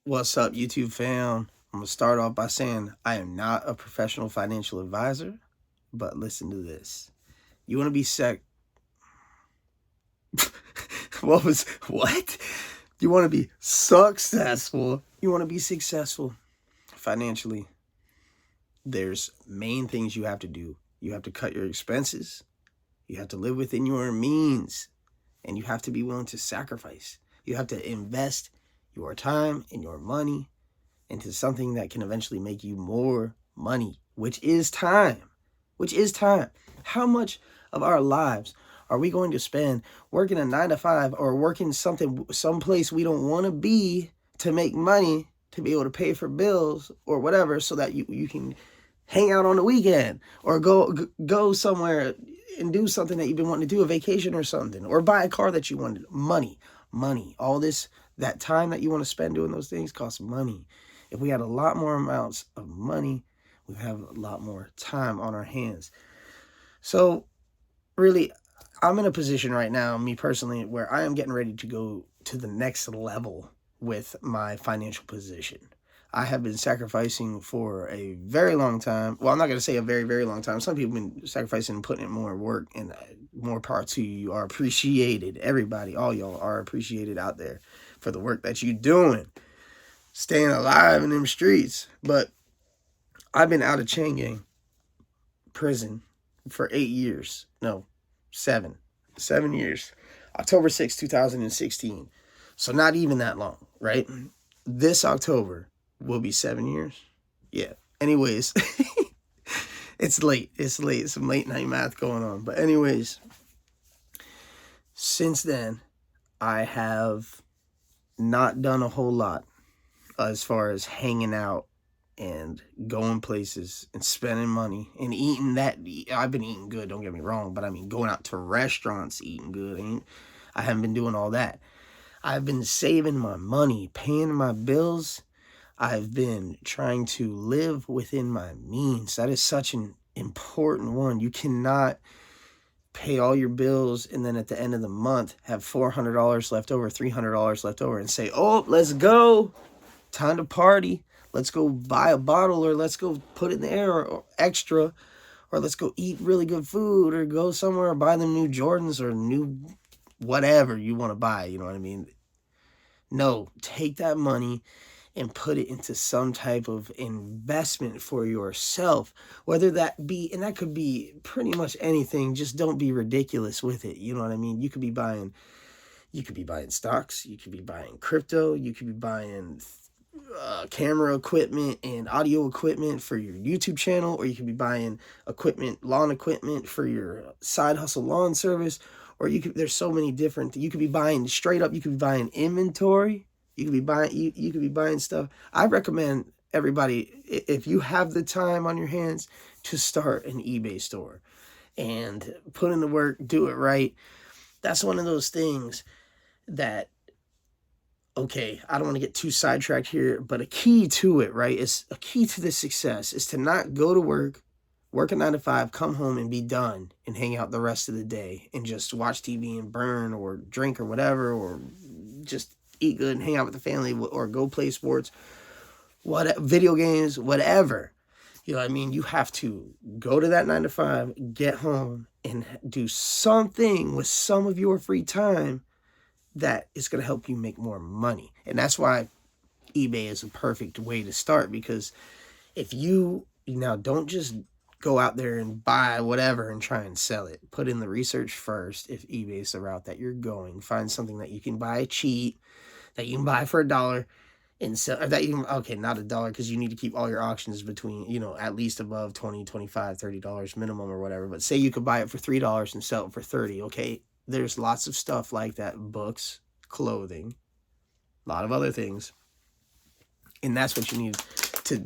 What's up, YouTube fam? I'm gonna start off by saying I am not a professional financial advisor, but listen to this. You want to be what? You want to be successful. You want to be successful financially. There's main things you have to do. You have to cut your expenses. You have to live within your means, and you have to be willing to sacrifice. You have to invest your time and your money into something that can eventually make you more money, which is time. Which is time. How much of our lives are we going to spend working a 9 to 5 or working someplace we don't want to be to make money to be able to pay for bills or whatever, so that you can hang out on the weekend or go somewhere and do something that you've been wanting to do, a vacation or something, or buy a car that you wanted. Money. All this, that time that you want to spend doing those things costs money. If we had a lot more amounts of money, we have a lot more time on our hands. So really, I'm in a position right now, me personally, where I am getting ready to go to the next level with my financial position. I have been sacrificing for a very long time. Well, I'm not going to say a very, very long time. Some people have been sacrificing and putting in more work, and more power to you. You are appreciated. Everybody, all y'all are appreciated out there for the work that you're doing, staying alive in them streets. But I've been out of chain gang prison for 8 years. No, 7. 7 years. October 6, 2016. So not even that long, right? This October will be 7 years. Yeah. Anyways, it's late. Some late night math going on. But anyways, since then, I have not done a whole lot as far as hanging out and going places and spending money and eating that. I've been eating good, don't get me wrong, but I mean going out to restaurants, eating good. I haven't been doing all that. I've been saving my money, paying my bills. I've been trying to live within my means. That is such an important one. You cannot pay all your bills and then at the end of the month have $400 left over, $300 left over, and say, oh, let's go. Time to party. Let's go buy a bottle, or let's go put it in the air, or extra, or let's go eat really good food, or go somewhere or buy them new Jordans or new whatever you want to buy. You know what I mean? No, take that money and put it into some type of investment for yourself, whether that be, and that could be pretty much anything. Just don't be ridiculous with it. You know what I mean? You could be buying stocks, you could be buying crypto, you could be buying camera equipment and audio equipment for your YouTube channel, or you could be buying lawn equipment for your side hustle lawn service, or there's so many different, you could be buying straight up, you could be buying inventory, you could be buying stuff. I recommend everybody, if you have the time on your hands, to start an eBay store and put in the work, do it right. That's one of those things that, okay, I don't want to get too sidetracked here, but a key to it, right, is a key to this success is to not go to work a 9 to 5, come home and be done and hang out the rest of the day and just watch TV and burn or drink or whatever, or just eat good and hang out with the family, or go play sports, video games, whatever. You know what I mean? You have to go to that 9 to 5, get home, and do something with some of your free time that is going to help you make more money. And that's why eBay is a perfect way to start, because if you now don't just go out there and buy whatever and try and sell it. Put in the research first. If eBay is the route that you're going, find something that you can buy cheap, that you can buy for $1 and sell, or that you can, okay, not $1, because you need to keep all your auctions between, at least above $20, $25, $30 minimum or whatever. But say you could buy it for $3 and sell it for $30, okay? There's lots of stuff like that, books, clothing, a lot of other things. And that's what you need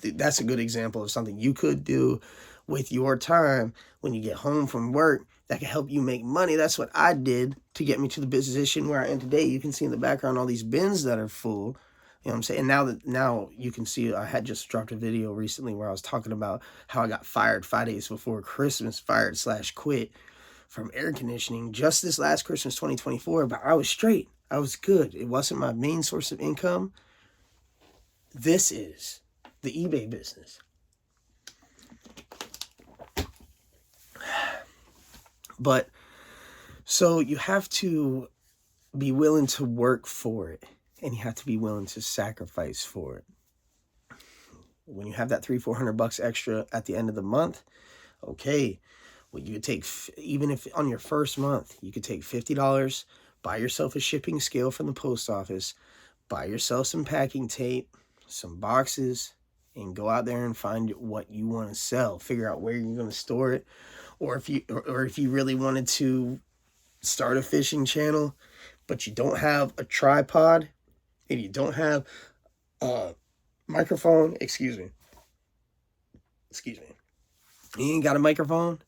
that's a good example of something you could do with your time when you get home from work that can help you make money. That's what I did to get me to the position where I am today. You can see in the background all these bins that are full. You know what I'm saying? And now you can see, I had just dropped a video recently where I was talking about how I got fired 5 days before Christmas, fired/quit from air conditioning just this last Christmas 2024, but I was straight. I was good. It wasn't my main source of income, This is the eBay business. But so you have to be willing to work for it, and you have to be willing to sacrifice for it. When you have that $300-400 extra at the end of the month, okay, well, you could take, even if on your first month, you could take $50, buy yourself a shipping scale from the post office, buy yourself some packing tape, some boxes, and go out there and find what you want to sell. Figure out where you're going to store it, or if you really wanted to start a fishing channel, but you don't have a tripod and you don't have a microphone, excuse me, you ain't got a microphone,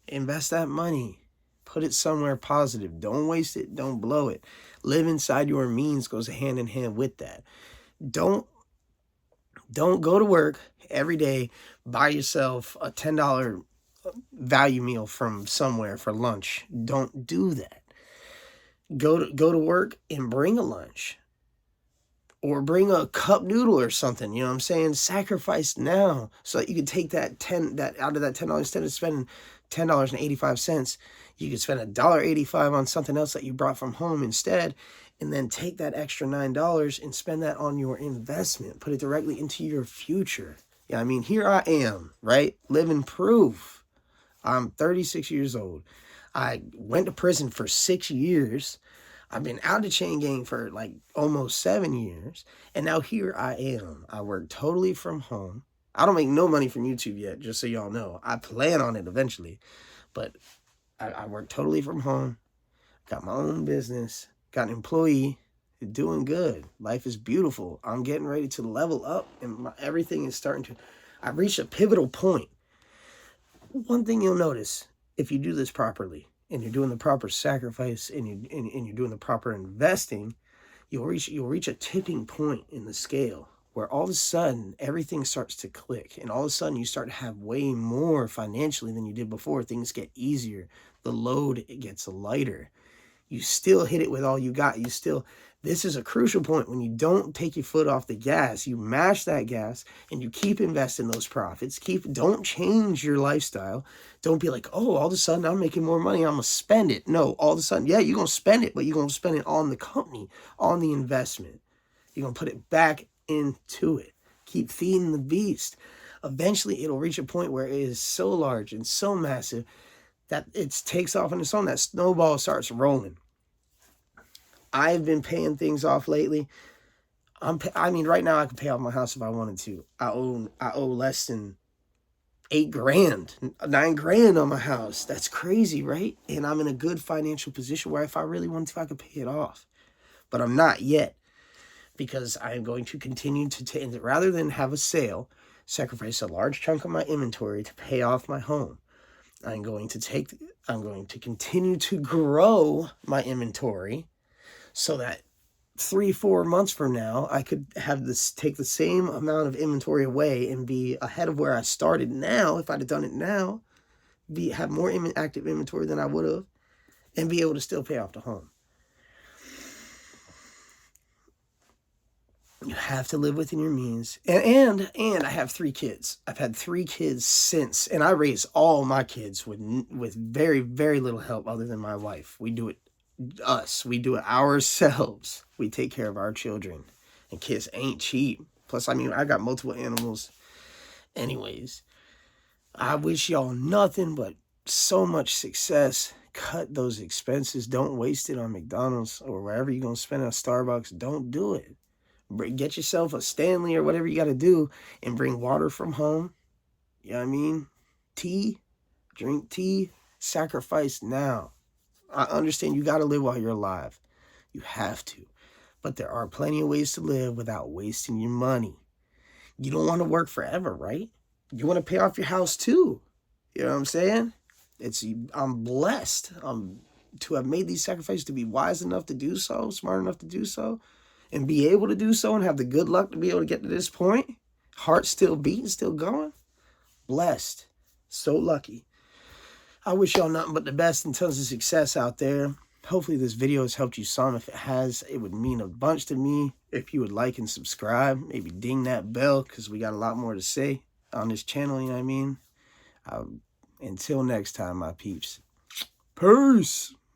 invest that money. Put it somewhere positive. Don't waste it. Don't blow it. Live inside your means goes hand in hand with that. Don't go to work every day, buy yourself a $10 value meal from somewhere for lunch. Don't do that. Go to work and bring a lunch. Or bring a cup noodle or something, you know what I'm saying? Sacrifice now so that you can take that out of that $10, instead of spending $10.85, you could spend $1.85 on something else that you brought from home instead, and then take that extra $9 and spend that on your investment. Put it directly into your future. Yeah, I mean, here I am, right? Living proof. I'm 36 years old. I went to prison for 6 years. I've been out of chain gang for like almost 7 years. And now here I am. I work totally from home. I don't make no money from YouTube yet, just so y'all know. I plan on it eventually. But I work totally from home. Got my own business. Got an employee. Doing good. Life is beautiful. I'm getting ready to level up. And everything is starting to... I've reached a pivotal point. One thing you'll notice, if you do this properly, and you're doing the proper sacrifice, and you're doing the proper investing, you'll reach a tipping point in the scale where all of a sudden everything starts to click, and all of a sudden you start to have way more financially than you did before. Things get easier. The load, it gets lighter. You still hit it with all you got. This is a crucial point when you don't take your foot off the gas. You mash that gas and you keep investing those profits. Don't change your lifestyle. Don't be like, oh, all of a sudden I'm making more money, I'm going to spend it. No, all of a sudden, yeah, you're going to spend it, but you're going to spend it on the company, on the investment. You're going to put it back into it. Keep feeding the beast. Eventually, it'll reach a point where it is so large and so massive that it takes off on its own. That snowball starts rolling. I've been paying things off lately. Right now I could pay off my house if I wanted to. I owe less than $8,000, $9,000 on my house. That's crazy, right? And I'm in a good financial position where if I really wanted to, I could pay it off. But I'm not yet, because I'm going to continue to rather than have a sale, sacrifice a large chunk of my inventory to pay off my home. I'm going to continue to grow my inventory, so that 3-4 months from now, I could take the same amount of inventory away and be ahead of where I started now. If I'd have done it now, have more active inventory than I would have, and be able to still pay off the home. You have to live within your means. And I have 3 kids. I've had 3 kids since, and I raise all my kids with very, very little help other than my wife. We do it ourselves. We take care of our children, and kids ain't cheap. Plus, I got multiple animals. Anyways, I wish y'all nothing but so much success. Cut those expenses. Don't waste it on McDonald's or wherever you're going to spend on Starbucks. Don't do it. Get yourself a Stanley or whatever you got to do, and bring water from home. You know what I mean? Tea. Drink tea. Sacrifice now. I understand you got to live while you're alive. You have to. But there are plenty of ways to live without wasting your money. You don't want to work forever, right? You want to pay off your house too. You know what I'm saying? I'm blessed to have made these sacrifices, to be wise enough to do so, smart enough to do so, and be able to do so, and have the good luck to be able to get to this point. Heart still beating, still going. Blessed. So lucky. I wish y'all nothing but the best and tons of success out there. Hopefully this video has helped you some. If it has, it would mean a bunch to me if you would like and subscribe. Maybe ding that bell, because we got a lot more to say on this channel, you know what I mean? Until next time, my peeps. Peace!